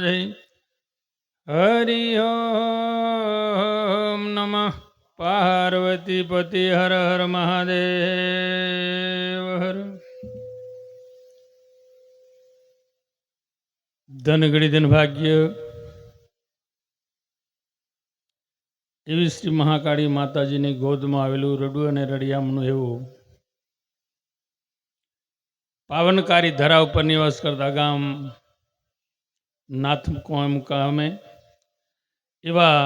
જય હરિ ઓમ નમઃ પાર્વતી પતિ હર હર મહાદેવ હર. ધન ગણી ધન ભાગ્ય એવી શ્રી મહાકાળી માતાજીની ગોદમાં આવેલું રડું અને રડિયામણું એવું પાવનકારી ધરા ઉપર નિવાસ કરતા ગામ નાથ મુકામે એવા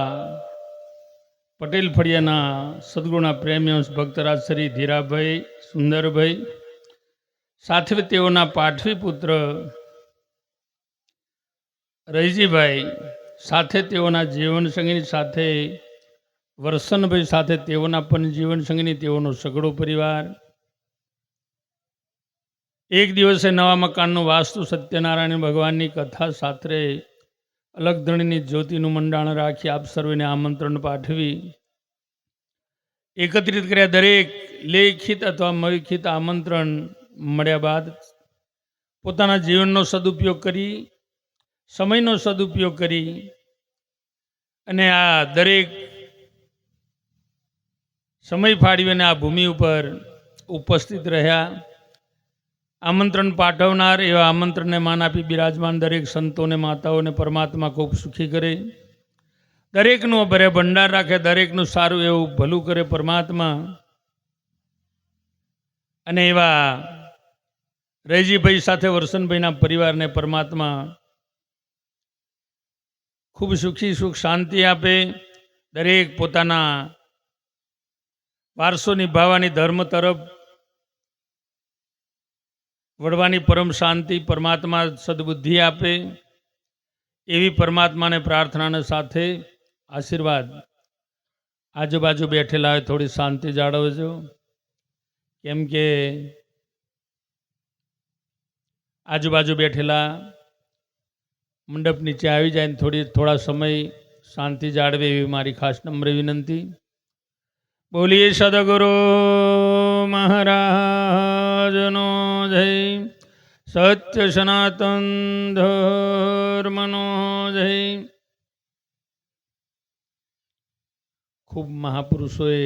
પટેલ ફળિયાના સદગુણા પ્રેમીઅંશ ભક્તરાજ શ્રી ધીરાભાઈ સુંદરભાઈ સાથે તેઓના પાઠવી પુત્ર રહીજીભાઈ સાથે તેઓના જીવનસંગીની સાથે વરસનભાઈ સાથે તેઓના પણ જીવનસંગીની તેઓનો સઘળો પરિવાર એક દિવસે નવા મકાનનું વાસ્તુ સત્યનારાયણ ભગવાનની કથા સાથે અલગ ધણીની જ્યોતિનું મંડાણ રાખી આપ સર્વેને આમંત્રણ પાઠવી એકત્રિત કર્યા. દરેક લેખિત અથવા મૌખિત આમંત્રણ મળ્યા બાદ પોતાના જીવનનો સદુપયોગ કરી સમયનો સદુપયોગ કરી અને આ દરેક સમય ફાળવીને આ ભૂમિ ઉપર ઉપસ્થિત રહ્યા. આમંત્રણ પાઠવનાર એવા આમંત્રણને માન આપી બિરાજમાન દરેક સંતોને માતાઓને પરમાત્મા ખૂબ સુખી કરે, દરેકનું ભરે ભંડાર રાખે, દરેકનું સારું એવું ભલું કરે પરમાત્મા. અને એવા રહીજીભાઈ સાથે વરસનભાઈના પરિવારને પરમાત્મા ખૂબ સુખી સુખ શાંતિ આપે, દરેક પોતાના વારસો નિભાવવાની ધર્મ તરફ વળવાની પરમ શાંતિ પરમાત્મા સદબુદ્ધિ આપે એવી પરમાત્માને પ્રાર્થનાને સાથે આશીર્વાદ. આજુબાજુ બેઠેલા હોય થોડી શાંતિ જાળવજો, કેમ કે આજુબાજુ બેઠેલા મંડપ નીચે આવી જાય ને થોડા સમય શાંતિ જાળવે એવી મારી ખાસ નમ્ર વિનંતી. બોલીએ સદગુરુ મહારાજનો જય, સત્ય સનાતન ધર્મનો જય. ખૂબ મહાપુરુષોએ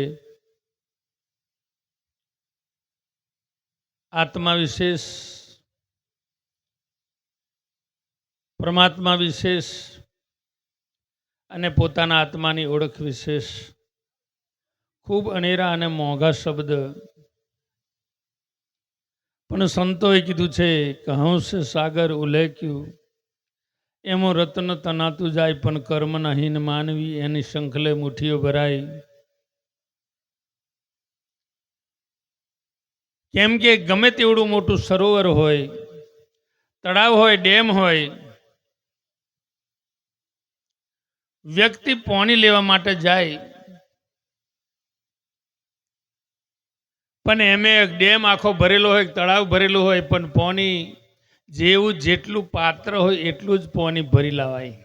આત્મા વિશેષ, પરમાત્મા વિશેષ અને પોતાના આત્માની ઓળખ વિશેષ ખૂબ અનેરા અને મોંઘા શબ્દ પણ સંતોએ કીધું છે કે હંસ સાગર ઉલ્લેખ્યું એમાં રત્ન તનાતું જાય પણ કર્મના હીન માનવી એની શંખલે મુઠ્ઠીઓ ભરાય. કેમ કે ગમે તેવડું મોટું સરોવર હોય, તળાવ હોય, ડેમ હોય, વ્યક્તિ પાણી લેવા માટે જાય પણ એમે એક ડેમ આખો ભરેલો હોય, તળાવ ભરેલું હોય, પણ પાણી જેવું જેટલું પાત્ર હોય એટલું જ પાણી ભરી લાવાય.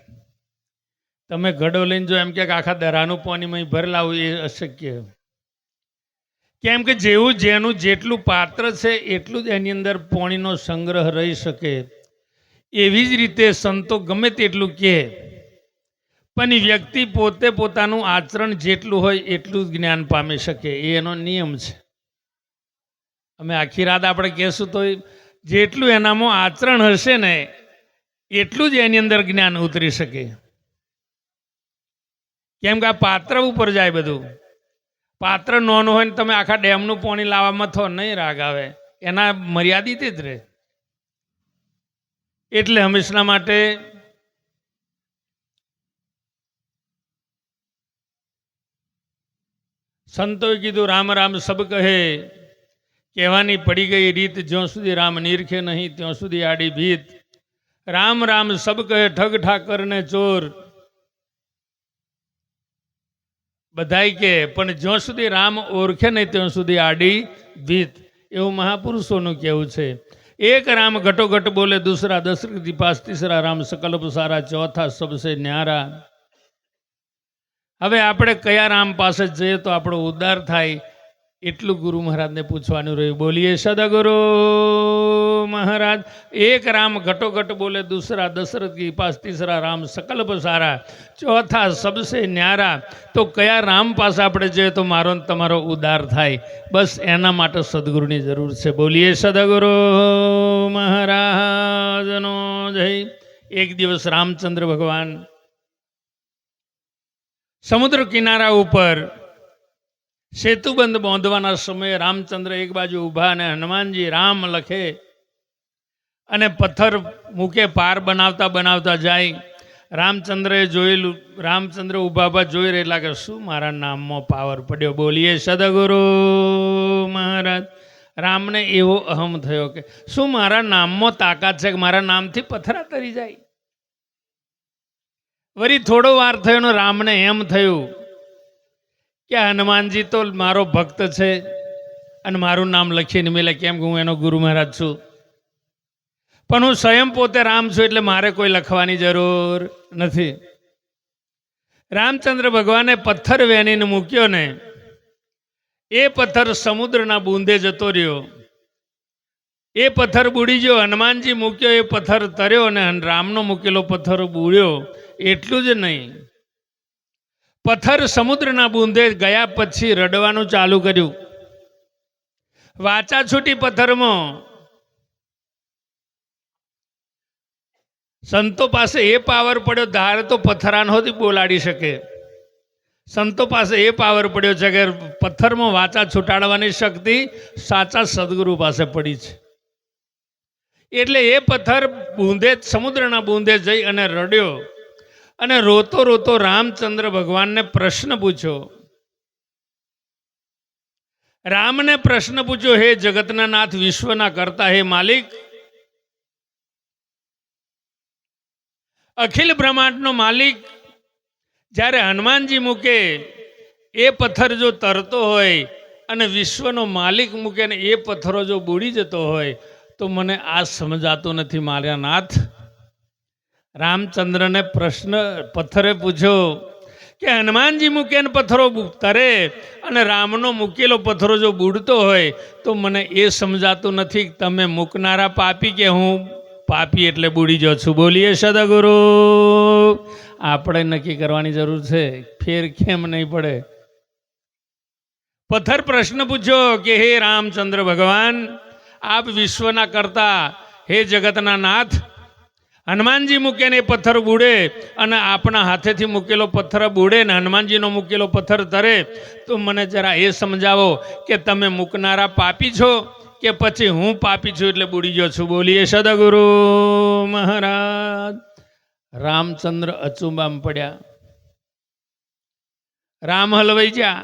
તમે ઘડો લઈને જો એમ કે આખા દરાનું પાણીમાં ભરી લાવવું એ અશક્ય. કેમ કે જેવું જેનું જેટલું પાત્ર છે એટલું જ એની અંદર પાણીનો સંગ્રહ રહી શકે. એવી જ રીતે સંતો ગમે તેટલું કહે પણ વ્યક્તિ પોતે પોતાનું આચરણ જેટલું હોય એટલું જ જ્ઞાન પામી શકે, એ એનો નિયમ છે. અમે આખી રાત આપણે કહેશું તો જેટલું એનામાં આચરણ હશે ને એટલું જ એની અંદર જ્ઞાન ઉતરી શકે. કેમ કે આ પાત્ર ઉપર જાય બધું. પાત્ર નાનું હોય ને તમે આખા ડેમનું પાણી લાવવામાં થો નહીં રાગ આવે, એના મર્યાદિત જ રહે. એટલે હંમેશા માટે સંતોએ કીધું રામ રામ સબ કહે, કહેવાની પડી ગઈ રીત, જ્યાં સુધી રામ નીરખે નહીં ત્યાં સુધી આડી ભીત. રામ રામ સબ કહે ઠગ ઠાકર ને ચોર, બધાય કે પણ જ્યાં સુધી રામ ઓળખે નહીં ત્યાં સુધી આડી ભીત. એવું મહાપુરુષોનું કહેવું છે. એક રામ ઘટો ઘટ બોલે, દૂસરા દશરથ પાસ, તીસરા રામ સકલ્પ સારા, ચોથા સબસે ન્યારા. હવે આપણે કયા રામ પાસે જઈએ તો આપણો ઉદ્ધાર થાય એટલું ગુરુ મહારાજને પૂછવાનું રહ્યું. બોલીએ સદગુરુ महाराज। एक राम घटोघट बोले, दूसरा दशरथ की पास, तीसरा राम सकल पसारा, चौथा सबसे न्यारा। तो कया राम पास આપણે જોઈએ તો મારો ને તમારો ઉદ્ધાર થાય? બસ એના માટે સદગુરુની જરૂર છે। બોલીએ સદગુરુ મહારાજનો જય। એક દિવસ રામચંદ્ર ભગવાન સમુદ્ર કિનારા ઉપર સેતુબંધ બાંધવાના સમયે રામચંદ્ર એક બાજુ ઊભા અને હનુમાનજી રામ લખે અને પથ્થર મૂકે, પાર બનાવતા બનાવતા જાય। રામચંદ્રએ જોયેલું, રામચંદ્ર ઊભા ઊભા જોઈ રહેલા કે શું મારા નામમાં પાવર પડ્યો। બોલીએ સદગુરુ મહારાજ। રામને એવો અહમ થયો કે શું મારા નામમાં તાકાત છે કે મારા નામથી પથ્થરા તરી જાય। વળી થોડો વાર થયો ને રામને એમ થયું કે હનુમાનજી તો મારો ભક્ત છે અને મારું નામ લખીને મેલે, કેમ કે હું એનો ગુરુ મહારાજ છું, પણ હું સ્વયં પોતે રામ છું એટલે મારે કોઈ લખવાની જરૂર નથી। રામચંદ્ર ભગવાને પથ્થર વેણીને મૂક્યો ને એ પથ્થર સમુદ્રના બુંદે જતો રહ્યો, એ પથ્થર બુડી ગયો। હનુમાનજી મૂક્યો એ પથ્થર તર્યો અને રામનો મૂકેલો પથ્થર બુડ્યો। એટલું જ નહીં, પથ્થર સમુદ્રના બુંદે ગયા પછી રડવાનું ચાલુ કર્યું, વાચા છૂટી પથ્થરમાં। સંતો પાસે એ પાવર પડ્યો, ધારે તો પથ્થરા નહોતી બોલાડી શકે, સંતો પાસે એ પાવર પડ્યો છે કે પથ્થરમાં વાચા છૂટાડવાની શક્તિ સાચા સદગુરુ પાસે પડી છે। એટલે એ પથ્થર બુંદે, સમુદ્રના બુંદે જઈ અને રડ્યો અને રોતો રોતો રામચંદ્ર ભગવાનને પ્રશ્ન પૂછ્યો। રામને પ્રશ્ન પૂછ્યો, હે જગતના નાથ, વિશ્વના કરતા, હે માલિક, અખિલ બ્રહ્માંડનો માલિક, જ્યારે હનુમાનજી મૂકે એ પથ્થર જો તરતો હોય અને વિશ્વનો માલિક મૂકે ને એ પથ્થરો જો બુડી જતો હોય તો મને આ સમજાતું નથી મારા નાથ। રામચંદ્રને પ્રશ્ન પથ્થરે પૂછ્યો કે હનુમાનજી મૂકે ને પથ્થરો તરે અને રામનો મૂકેલો પથ્થરો જો બુડતો હોય તો મને એ સમજાતું નથી, તમે મૂકનારા પાપી કે હું પાપી એટલે બુડી જાઉં છું। બોલીએ સદગુરુ। આપણે નક્કી કરવાની જરૂર છે, ફેર કેમ નહીં પડે। પથ્થર પ્રશ્ન પૂછ્યો કે હે રામચંદ્ર ભગવાન, આપ વિશ્વના કરતા, હે જગતના નાથ, હનુમાનજી મૂકે ને એ પથ્થર બુડે અને આપણા હાથેથી મૂકેલો પથ્થર બુડે ને હનુમાનજીનો મૂકેલો પથ્થર તરે, તો મને જરા એ સમજાવો કે તમે મૂકનારા પાપી છો કે પછી હું પાપી છું એટલે બુડી ગયો છું। બોલીએ સદગુરુ મહારાજ। રામચંદ્ર અચુંબામાં પડ્યા, રામ હલવાઈ ગયા।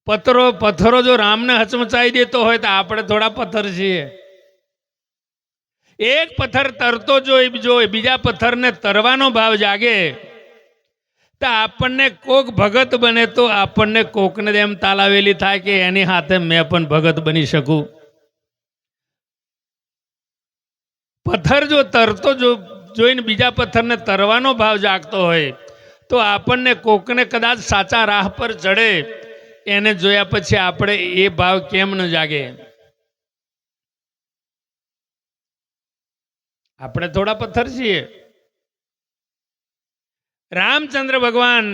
પથ્થરો જો રામને હચમચાઈ દેતો હોય તો આપણે થોડા પથ્થર છીએ। એક પથ્થર તરતો જો બીજા પથ્થરને તરવાનો ભાવ જાગે તો આપણને કોક ભગત બને તો આપણને કોકને એમ તાલાવેલી થાય કે એની હાથે મેં પણ ભગત બની શકું। પથ્થર જો તરતો જોઈને બીજા પથ્થરને તરવાનો ભાવ જાગતો હોય તો આપણને કોકને કદાચ સાચા રાહ પર ચડે એને જોયા પછી આપણે એ ભાવ કેમ ન જાગે? આપણે થોડા પથ્થર છીએ। રામચંદ્ર ભગવાન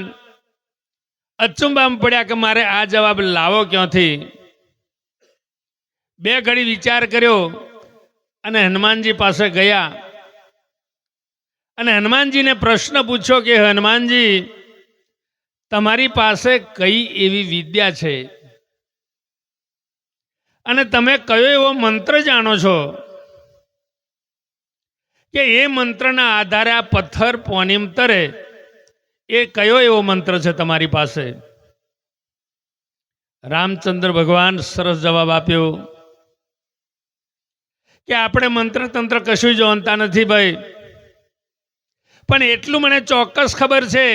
અચંબામાં પડ્યા કે મારે આ જવાબ લાવો ક્યાંથી? બે ઘડી વિચાર કર્યો અને હનુમાનજી પાસે ગયા અને હનુમાનજીને પ્રશ્ન પૂછ્યો કે હનુમાનજી, તમારી પાસે કઈ એવી વિદ્યા છે અને તમે કયો એવો મંત્ર જાણો છો કે એ મંત્રના આધારે આ પથ્થર પોનીમ તરે? એ કયો એવો મંત્ર છે તમારી પાસે? રામચંદ્ર ભગવાન સરસ જવાબ આપ્યો કે આપણે મંત્ર તંત્ર કશું જાણતા નથી ભાઈ, પણ એટલું મને ચોક્કસ ખબર છે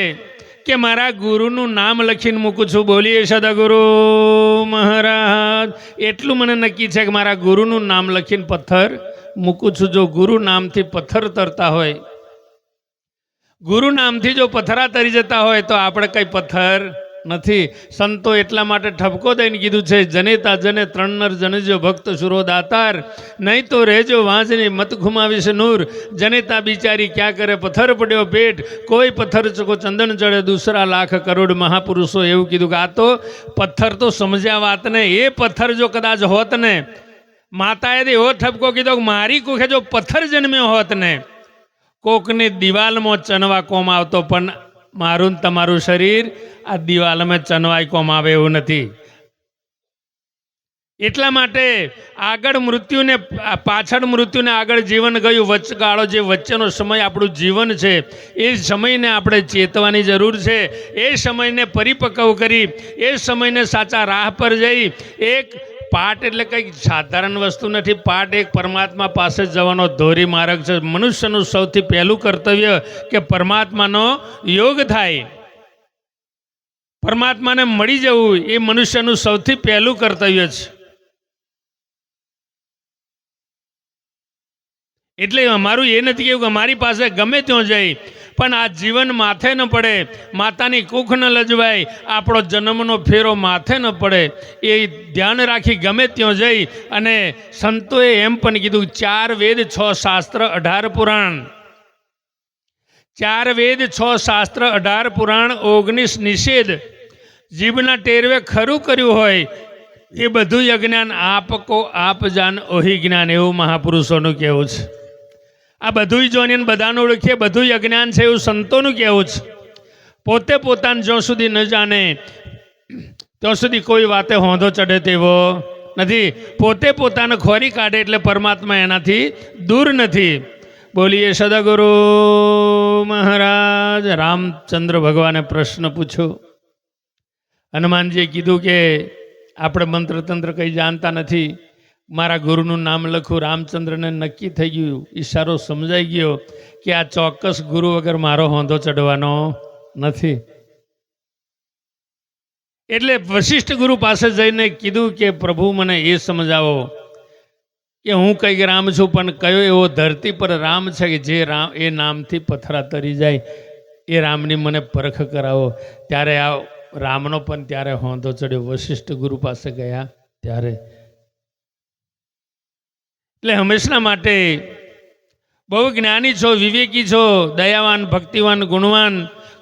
કે મારા ગુરુનું નામ લખીને મૂકું છું। બોલીએ સદગુરુ મહારાજ। એટલું મને નક્કી છે કે મારા ગુરુનું નામ લખીને પથ્થર મૂકું છું। જો ગુરુ નામથી પથ્થર તરતા હોય, ગુરુ નામથી જો પથ્થરા તરી જતા હોય તો આપણે કઈ પથ્થર નથી. સંતો એટલા માટે ઠપકો દઈને કીધું છે, જનેતા જને ત્રણ નર જનજો ભક્ત સુરો દાતાર, નહીં તો રહેજો વાંજની મત ઘુમાવીશ નૂર. જનેતા બિચારી ક્યાં કરે, પથ્થર પડ્યો પેટ, કોઈ પથ્થર ચકો ચંદન ચડે, દૂસરા લાખ કરોડ મહાપુરુષો એવું કીધું કે આ તો પથ્થર તો સમજ્યા વાતને, એ પથ્થર જો કદાચ હોત ને, માતાએ એવો ઠપકો કીધો કે મારી કુખે જો પથ્થર જન્મ્યો હોત ને, કોકની દિવાલમાં ચનવા કોમ આવતો, પણ મારું ને તમારું શરીર આ દિવાલમાં ચનવાય કોમ આવે એવું નથી. એટલા માટે આગળ મૃત્યુને, પાછળ મૃત્યુને આગળ જીવન ગયું, વચગાળો જે વચ્ચેનો સમય આપણું જીવન છે, એ સમયને આપણે ચેતવાની જરૂર છે. એ સમયને પરિપક્વ કરી, એ સમયને સાચા રાહ પર જઈ, એક પાઠ એટલે કંઈક સાધારણ વસ્તુ નથી. પાઠ એક પરમાત્મા પાસે જવાનો ધોરી માર્ગ છે. મનુષ્યનું સૌથી પહેલું કર્તવ્ય કે પરમાત્માનો યોગ થાય, પરમાત્માને મળી જવું, એ મનુષ્યનું સૌથી પહેલું કર્તવ્ય છે. એટલે અમારું એ નથી કેવું કે અમારી પાસે ગમે ત્યાં જાય, પણ આ જીવન માથે ન પડે, માતાની કુખ ન લજવાય, આપણો જન્મનો ફેરો માથે ન પડે, એ ધ્યાન રાખી ગમે ત્યાં જઈ. અને સંતોએ એમ પણ કીધું, 4 વેદ 6 શાસ્ત્ર 18 પુરાણ, 4 વેદ 6 શાસ્ત્ર 18 પુરાણ 19 નિષેધ, જીભના ટેરવે ખરું કર્યું હોય એ બધું અજ્ઞાન આપકો આપ જાન ઓહી જ્ઞાન, એવું મહાપુરુષોનું કહેવું છે. આ બધું જોઈને બધાનું ઓળખીએ, બધું અજ્ઞાન છે એવું સંતોનું કહેવું છે. પોતે પોતાને જ્યાં સુધી ન જાણે ત્યાં સુધી કોઈ વાતે હોંધો ચડે તેવો નથી. પોતે પોતાને ખોરી કાઢે એટલે પરમાત્મા એનાથી દૂર નથી. બોલીએ સદગુરુ મહારાજ. રામચંદ્ર ભગવાને પ્રશ્ન પૂછ્યો. હનુમાનજીએ કીધું કે આપણે મંત્ર તંત્ર કંઈ જાણતા નથી, મારા ગુરુનું નામ લખું. રામચંદ્રને નક્કી થઈ ગયું, ઈશારો સમજાઈ ગયો કે આ ચોક્કસ ગુરુ વગર મારો હોંધો ચડવાનો નથી. એટલે વશિષ્ઠ ગુરુ પાસે જઈને કીધું કે પ્રભુ મને એ સમજાવો કે હું કંઈક રામ છું, પણ કયો એવો ધરતી પર રામ છે કે જે રામ એ નામથી પથરા તરી જાય, એ રામની મને પરખ કરાવો. ત્યારે આ રામનો પણ ત્યારે હોંધો ચડ્યો, વશિષ્ઠ ગુરુ પાસે ગયા ત્યારે. એટલે હંમેશા માટે બહુ જ્ઞાની છો, વિવેકી છો, દયાવાન, ભક્તિવાન, ગુણવાન,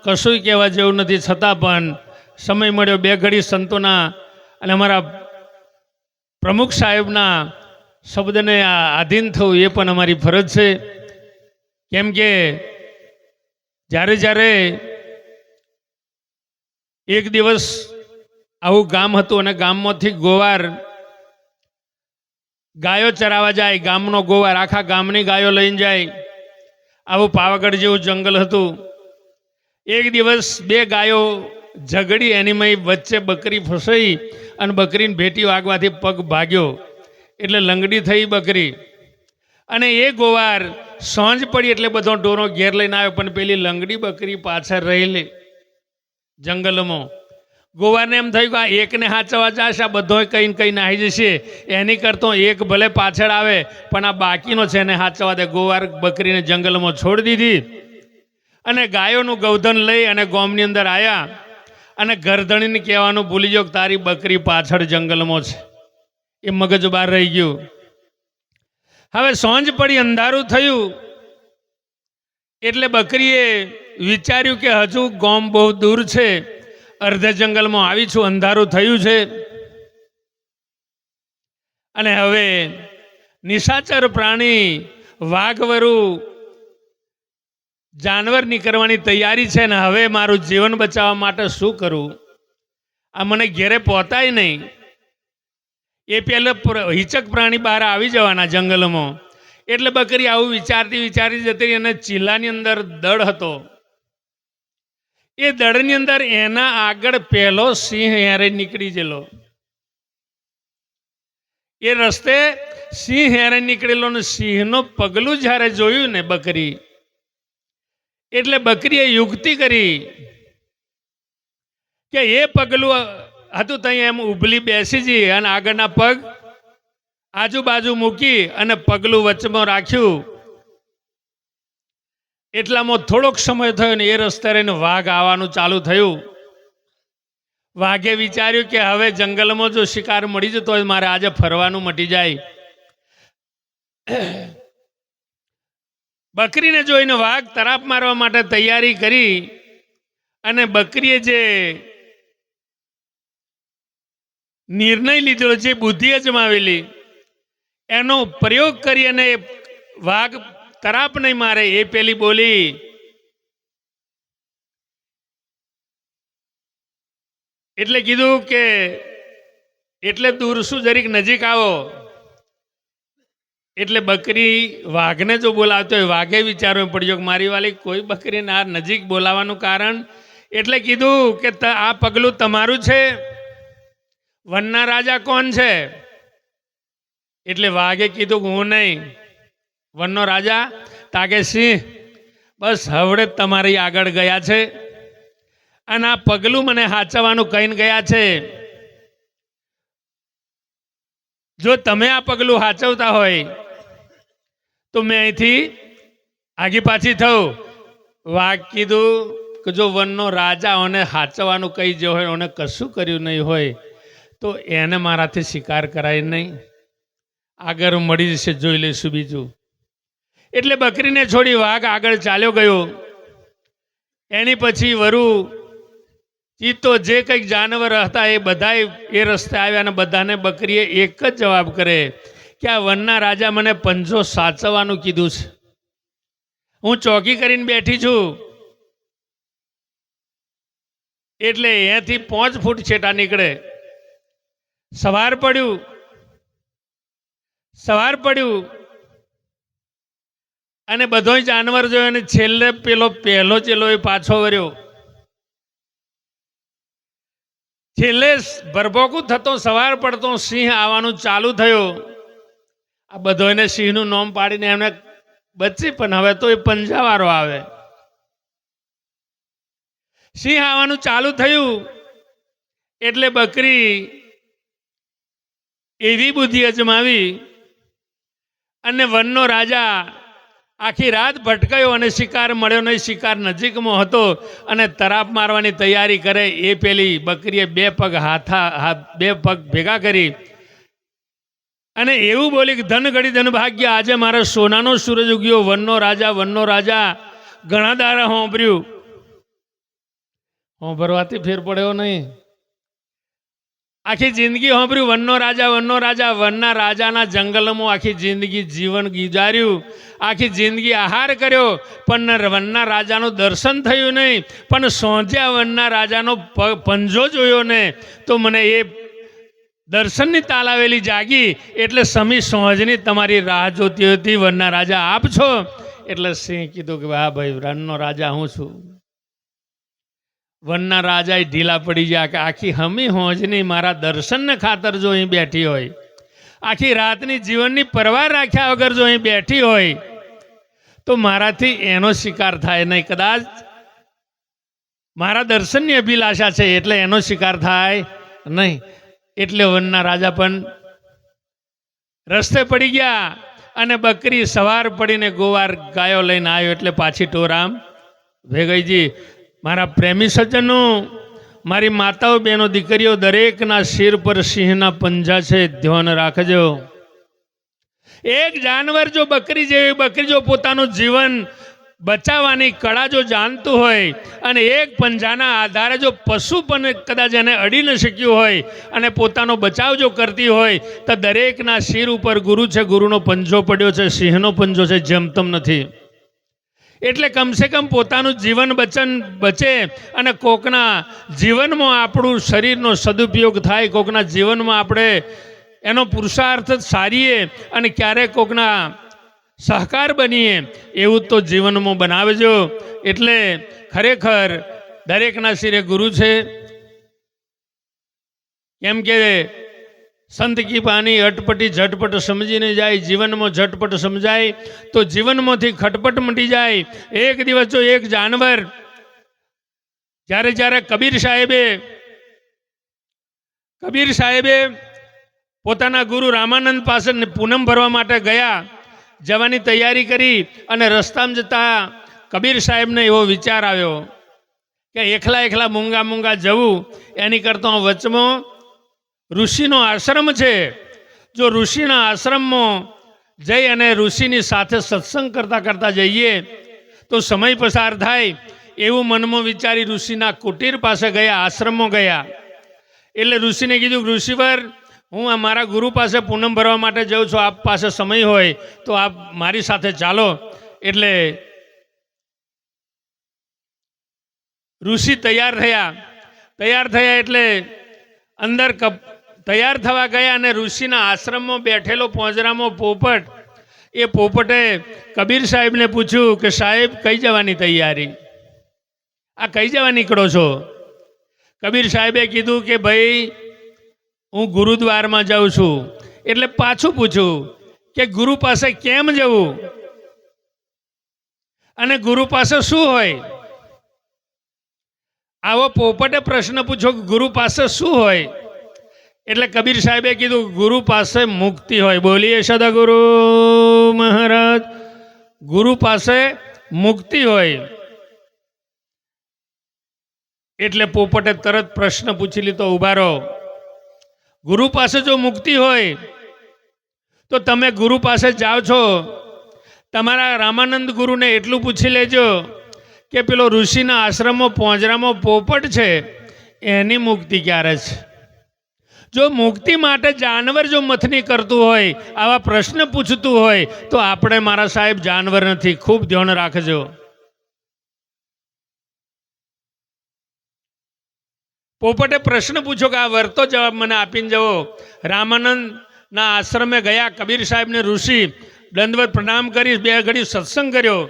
કશું કહેવા જેવું નથી. છતાં પણ સમય મળ્યો 2 ઘડી સંતોના અને અમારા પ્રમુખ સાહેબના શબ્દને આધીન થવું એ પણ અમારી ફરજ છે. કેમ કે જ્યારે જ્યારે એક દિવસ આવું ગામ હતું અને ગામમાંથી ગોવાર ગાયો ચરાવવા જાય, ગામનો ગોવાર આખા ગામની ગાયો લઈને જાય. આવું પાવાગઢ જેવું જંગલ હતું. એક દિવસ 2 ગાયો ઝઘડી, એની વચ્ચે બકરી ફસાઈ અને બકરીને ભેટી વાગવાથી પગ ભાગ્યો, એટલે લંગડી થઈ બકરી. અને એ ગોવાર સાંજ પડી એટલે બધો ઢોરો ઘેર લઈને આવ્યો, પણ પેલી લંગડી બકરી પાછળ રહેલી જંગલમાં. ગોવારને એમ થયું કે આ એકને હાચવા જશે, આ બધો કઈ કઈ નાહી જશે, એની કરતો એક ભલે પાછળ આવે પણ આ બાકીનો છે એને હાચવા દે. ગોવાર બકરીને જંગલમાં છોડી દીધી અને ગાયોનું ગૌધન લઈ અને ગામની અંદર આવ્યા. અને ગરધણીને કહેવાનું ભૂલી ગયો કે તારી બકરી પાછળ જંગલમાં છે, એ મગજ બહાર રહી ગયું. હવે સાંજ પડી, અંધારું થયું, એટલે બકરીએ વિચાર્યું કે હજુ ગામ બહુ દૂર છે, અર્ધે જંગલમાં આવી છું, અંધારું થયું છે, અને હવે નિશાચર પ્રાણી વાઘવરુ જાનવર નીકળવાની તૈયારી છે ને હવે મારું જીવન બચાવવા માટે શું કરું? આ મને ઘેરે પહોંચાય નહીં. એ પહેલાં હિચક પ્રાણી બહાર આવી જવાના જંગલમાં. એટલે બકરી આવું વિચારતી જતી રહી અને ચીલાની અંદર દળ હતો. એ દળની અંદર એના આગળ પહેલો સિંહ હેરે નીકળી ગયેલો. એ રસ્તે સિંહ હેરે નીકળેલો ને સિંહનો પગલું જ્યારે જોયું ને બકરી, એટલે બકરીએ યુક્તિ કરી કે એ પગલું હતું ત્યાં એમ ઉભલી બેસી જઈ અને આગળના પગ આજુબાજુ મૂકી અને પગલું વચમાં રાખ્યું. એટલામાં થોડોક સમય થયો ને એ રસ્તે રહીને વાઘ આવવાનું ચાલુ થયું. વાઘે વિચાર્યું કે હવે જંગલમાં જો શિકાર મળી જતો હોય મારે આજે ફરવાનું મટી જાય. બકરીને જોઈને વાઘ તરાપ મારવા માટે તૈયારી કરી અને બકરીએ જે નિર્ણય લીધેલો, જે બુદ્ધિ અજમાવેલી, એનો પ્રયોગ કરી અને વાઘ તરાપ નહીં મારે એ પેલી બોલી, એટલે કીધું કે એટલે દૂર શું, જરીક નજીક આવો. એટલે બકરી વાઘને જો બોલાવતો હોય, વાઘે વિચારવું પડ્યો કે મારી વાલી કોઈ બકરીને આ નજીક બોલાવવાનું કારણ, એટલે કીધું કે આ પગલું તમારું છે, વનના રાજા કોણ છે? એટલે વાઘે કીધું કે હું નહીં, વનનો રાજા તાકે સિંહ બસ હવડે તમારી આગળ ગયા છે અને આ પગલું મને હાચવવાનું કહીને ગયા છે. જો તમે આ પગલું હાચવતા હોય તો મેં અહીંથી આગી પાછી થઉં. વાઘ કીધું કે જો વનનો રાજા ઓને હાચવવાનું કહી જો હોય, ઓને કશું કર્યું નહીં હોય તો એને મારાથી શિકાર કરાય નહીં. આગળ મળી જશે, જોઈ લઈશું બીજું. એટલે બકરીને છોડી વાઘ આગળ ચાલ્યો ગયો. એની પછી વરુ ચિત્તો જે કંઈક જાનવર હતા એ બધા એ રસ્તે આવ્યા અને બધાને બકરીએ એક જ જવાબ કરે કે આ વનના રાજા મને પંજો સાચવવાનું કીધું છે, હું ચોકી કરીને બેઠી છું. એટલે અહીંયાથી 5 ફૂટ છેટા નીકળે. સવાર પડ્યું અને બધો જાનવર જોયો અને છેલ્લે પહેલો ચેલો એ પાછો વર્યો. છેલ્લે ભરભોકું થતો સવાર પડતો સિંહ આવવાનું ચાલુ થયો. આ બધો એને સિંહનું નામ પાડીને એમને બચી, પણ હવે તો એ પંજાવાળો આવે. સિંહ આવવાનું ચાલુ થયું એટલે બકરી એવી બુદ્ધિ અજમાવી અને વનનો રાજા આખી રાત ભટકાયો અને શિકાર મળ્યો નહીં. શિકાર નજીકમાં હતો અને તરાપ મારવાની તૈયારી કરે એ પેલી બકરીએ બે પગ ભેગા કરી અને એવું બોલી કે ધન ઘડી ધન ભાગ્ય, આજે મારે સોનાનો સૂરજ ઉગ્યો. વનનો રાજા ઘણા દાડા હોંભર્યું, હોંભરવાથી ફેર પડ્યો નહીં. આખી જિંદગી હોંભર્યું વનનો રાજા. વનના રાજાના જંગલમાં આખી જિંદગી જીવન ગુજાર્યું, આખી જિંદગી આહાર કર્યો, પણ વનના રાજાનું દર્શન થયું નહીં. પણ સોંજ્યા વનના રાજાનો પંજો જોયો ને તો મને એ દર્શનની તાલાવેલી જાગી. એટલે સમી સોંજની તમારી રાહ જોતી હતી, વનના રાજા આપ છો. એટલે સિંહ કીધું કે હા ભાઈ, વનનો રાજા હું છું. વનના રાજા ઢીલા પડી ગયા કે આખી હમી હોંજની મારા દર્શનને ખાતર જો અહીં બેઠી હોય, આખી રાતની જીવનની પરવાર રાખ્યા વગર જો અહીં બેઠી હોય તો મારાથી એનો શિકાર થાય નહીં. કદાચ મારા દર્શનની અભિલાષા છે એટલે એનો શિકાર થાય નહીં. એટલે વનના રાજા પણ રસ્તે પડી ગયા અને બકરી સવાર પડીને ગોવાર ગાયો લઈને આવ્યો. એટલે પાછી ટોરામ ભેગઈજી. મારા પ્રેમી સજ્જનો, મારી માતાઓ, બહેનો, દીકરીઓ, દરેકના શિર પર સિંહના પંજા છે, ધ્યાન રાખજો. એક જાનવર જો બકરી જો પોતાનું જીવન બચાવવાની કળા જો જાણતું હોય અને એક પંજાના આધારે જો પશુ પણ કદાચ એને અડી ન શક્યું હોય અને પોતાનો બચાવ જો કરતી હોય તો દરેકના શિર ઉપર ગુરુ છે, ગુરુનો પંજો પડ્યો છે, સિંહનો પંજો છે, જેમતમ નથી. એટલે કમસે કમ પોતાનું જીવન બચે અને કોકના જીવનમાં આપણું શરીરનો સદુપયોગ થાય, કોકના જીવનમાં આપણે એનો પુરુષાર્થ સારીએ અને ક્યારેક કોકના સહકાર બનીએ એવું તો જીવનમાં બનાવજો. એટલે ખરેખર દરેકના શિરે ગુરુ છે. કેમ કે સંત કી પાની અટપટી ઝટપટ સમજીને જાય, જીવનમાં ઝટપટ સમજાય તો જીવનમાંથી ખટપટ મટી જાય. એક દિવસ જો એક જાનવર જ્યારે કબીર સાહેબે પોતાના ગુરુ રામાનંદ પાસે પૂનમ ભરવા માટે ગયા, જવાની તૈયારી કરી અને રસ્તામાં જતા કબીર સાહેબને એવો વિચાર આવ્યો કે એકલા એકલા મૂંગા મૂંગા જવું એની કરતાં વચમાં ઋષિનો આશ્રમ છે. જો ઋષિના આશ્રમમાં જઈ અને ઋષિની સાથે સત્સંગ કરતાં કરતાં જઈએ તો સમય પસાર થાય એવું મનમાં વિચારી ઋષિના કુટીર પાસે ગયા, આશ્રમમાં ગયા. એટલે ઋષિને કીધું, ઋષિવર, હું મારા ગુરુ પાસે પૂનમ ભરવા માટે જાઉં છું, આપ પાસે સમય હોય તો આપ મારી સાથે ચાલો. એટલે ઋષિ તૈયાર થયા એટલે અંદર તૈયાર થવા ગયા અને ઋષિના આશ્રમમાં બેઠેલો પોંજરામાં પોપટ, એ પોપટે કબીર સાહેબને પૂછ્યું કે સાહેબ કઈ જવાની તૈયારી, આ કઈ જવા નીકળો છો? કબીર સાહેબે કીધું કે ભાઈ હું ગુરુદ્વારમાં જાઉં છું. એટલે પાછું પૂછ્યું કે ગુરુ પાસે કેમ જવું અને ગુરુ પાસે શું હોય? આવો પોપટે પ્રશ્ન પૂછ્યો કે ગુરુ પાસે શું હોય? એટલે કબીર સાહેબે કીધું ગુરુ પાસે મુક્તિ હોય. બોલીએ સદગુરુ મહારાજ. ગુરુ પાસે મુક્તિ હોય. એટલે પોપટે તરત પ્રશ્ન પૂછી લીધો, ઉભા રહો, ગુરુ પાસે જો મુક્તિ હોય તો તમે ગુરુ પાસે જાઓ છો, તમારા રામાનંદ ગુરુને એટલું પૂછી લેજો કે પેલો ઋષિના આશ્રમમાં પોંજરામાં પોપટ છે એની મુક્તિ ક્યારે છે? જો મુક્તિ માટે જાનવર જો મથની કરતું હોય, આવા પ્રશ્ન પૂછતું હોય તો આપણે મારા સાહેબ જાનવર નથી. ખૂબ ધ્યાન રાખજો. પોપટે પ્રશ્ન પૂછ્યો કે આ વર્તો જવાબ મને આપીને જવો. રામાનંદના આશ્રમે ગયા કબીર સાહેબને ઋષિ દંડવત પ્રણામ કરી 2 ઘડી સત્સંગ કર્યો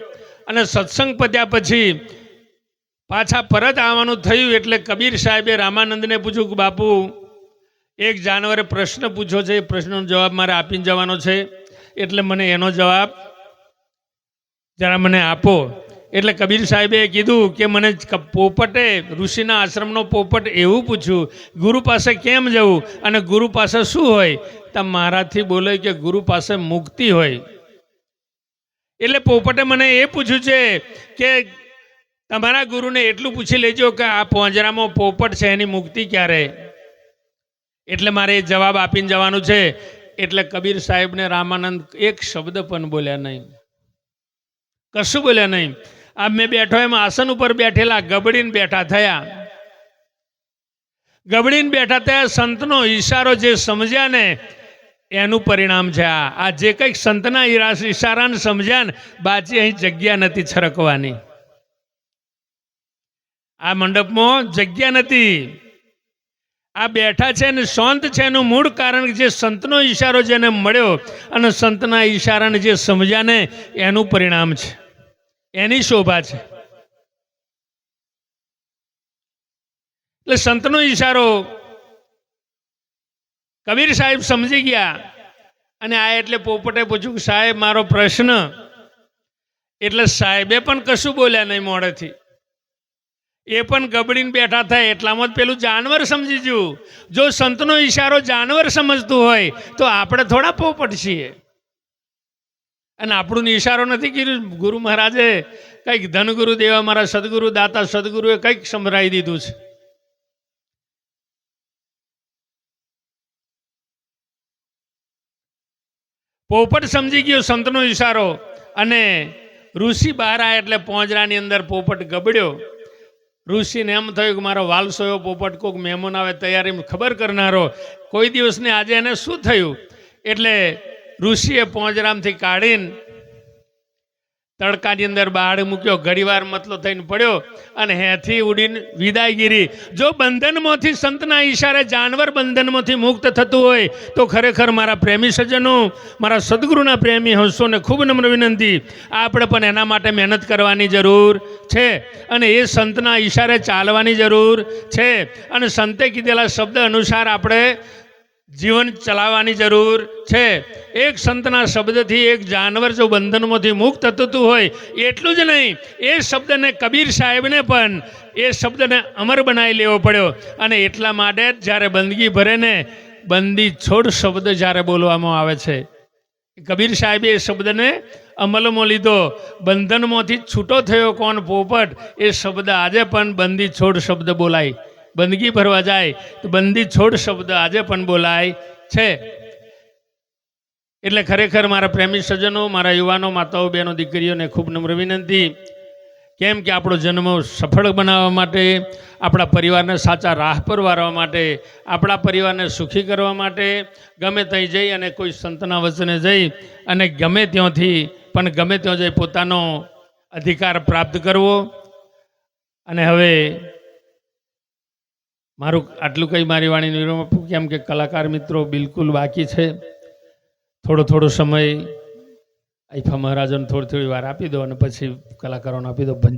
અને સત્સંગ પત્યા પછી પાછા પરત આવવાનું થયું. એટલે કબીર સાહેબે રામાનંદને પૂછ્યું કે બાપુ, એક જાનવરે પ્રશ્ન પૂછ્યો છે, એ પ્રશ્નનો જવાબ મારે આપીને જવાનો છે, એટલે મને એનો જવાબ જરા મને આપો. એટલે કબીર સાહેબે કીધું કે મને પોપટે, ઋષિના આશ્રમનો પોપટ એવું પૂછ્યું, ગુરુ પાસે કેમ જવું અને ગુરુ પાસે શું હોય? તો મારાથી બોલે કે ગુરુ પાસે મુક્તિ હોય. એટલે પોપટે મને એ પૂછ્યું છે કે તમારા ગુરુને એટલું પૂછી લેજો કે આ પોંજરામાં પોપટ છે એની મુક્તિ ક્યારે? એટલે મારે એ જવાબ આપીને જવાનું છે. એટલે કબીર સાહેબને રામાનંદ એક શબ્દ પણ બોલ્યા નહીં, કશું બોલ્યા નહીં. આ મેં બેઠો એમ આસન ઉપર બેઠેલા ગબડીને બેઠા થયા. સંતનો ઈશારો જે સમજ્યા ને એનું પરિણામ છે આ. જે કંઈક સંતના ઈશારાને સમજ્યા ને, બાકી અહીં જગ્યા નથી છરકવાની. આ મંડપમાં જગ્યા નથી. આ બેઠા છે ને શાંત છે એનું મૂળ કારણ જે સંતનો ઈશારો જેને મળ્યો અને સંતના ઈશારાને જે સમજ્યા ને એનું પરિણામ છે, એની શોભા છે. એટલે સંતનો ઈશારો કબીર સાહેબ સમજી ગયા અને આ એટલે પોપટે પૂછ્યું કે સાહેબ મારો પ્રશ્ન. એટલે સાહેબે પણ કશું બોલ્યા નહીં મોડેથી. એ પણ ગબડીને બેઠા થાય. એટલામાં જ પેલું જાનવર સમજી ગયું. જો સંતનો ઈશારો જાનવર સમજતું હોય તો આપણે થોડા પોપટ છીએ. અને આપણું ઈશારો નથી કર્યું. ગુરુ મહારાજે કંઈક ધનગુરુ દેવા મારા સદગુરુ દાતા સદગુરુએ કંઈક સંભળાવી દીધું છે. પોપટ સમજી ગયો સંતનો ઈશારો અને ઋષિ બહાર આવ્યા એટલે પોંજરાની અંદર પોપટ ગબડ્યો. ઋષિને એમ થયું કે મારો વાલસો એવો પોપટ, કોઈક મહેમાન આવે તૈયારી ખબર કરનારો, કોઈ દિવસને આજે એને શું થયું? એટલે ઋષિએ પોંજરામથી કાઢીને તડકાની અંદર બહાર મૂક્યો. ઘડીવાર મતલો થઈને પડ્યો અને હેથી ઉડીને વિદાયગીરી. જો બંધનમાંથી સંતના ઈશારે જાનવર બંધનમાંથી મુક્ત થતું હોય તો ખરેખર મારા પ્રેમી સજ્જનો, મારા સદગુરુના પ્રેમી હંસોને ખૂબ નમ્ર વિનંતી, આપણે પણ એના માટે મહેનત કરવાની જરૂર છે અને એ સંતના ઈશારે ચાલવાની જરૂર છે અને સંતે કીધેલા શબ્દ અનુસાર આપણે જીવન ચલાવવાની જરૂર છે. એક સંતના શબ્દથી એક જાનવર જો બંધનમાંથી મુક્ત થતું હોય એટલું જ નહીં, એ શબ્દને કબીર સાહેબને પણ એ શબ્દને અમર બનાવી લેવો પડ્યો. અને એટલા માટે જ જ્યારે બંદગી ભરે ને બંદી છોડ શબ્દ જ્યારે બોલવામાં આવે છે કબીર સાહેબે એ શબ્દને અમલમાં લીધો. બંધનમાંથી છૂટો થયો કોણ પોપટ, એ શબ્દ આજે પણ બંદી છોડ શબ્દ બોલાય. બંદગી ભરવા જાય તો બંદી છોડ શબ્દ આજે પણ બોલાય છે. એટલે ખરેખર મારા પ્રેમી સજ્જનો, મારા યુવાનો, માતાઓ, બહેનો, દીકરીઓને ખૂબ નમ્ર વિનંતી, કેમ કે આપણો જન્મ સફળ બનાવવા માટે, આપણા પરિવારને સાચા રાહ પર વારવા માટે, આપણા પરિવારને સુખી કરવા માટે ગમે ત્યાં જઈ અને કોઈ સંતના વચને જઈ અને ગમે ત્યાંથી પણ ગમે ત્યાં જઈ પોતાનો અધિકાર પ્રાપ્ત કરવો. અને હવે મારું આટલું કંઈ મારી વાણીનું વિરામ આપું, કેમ કે કલાકાર મિત્રો બિલકુલ બાકી છે. થોડો સમય આઈફા મહારાજોને થોડી વાર આપી દો અને પછી કલાકારોને આપી દો.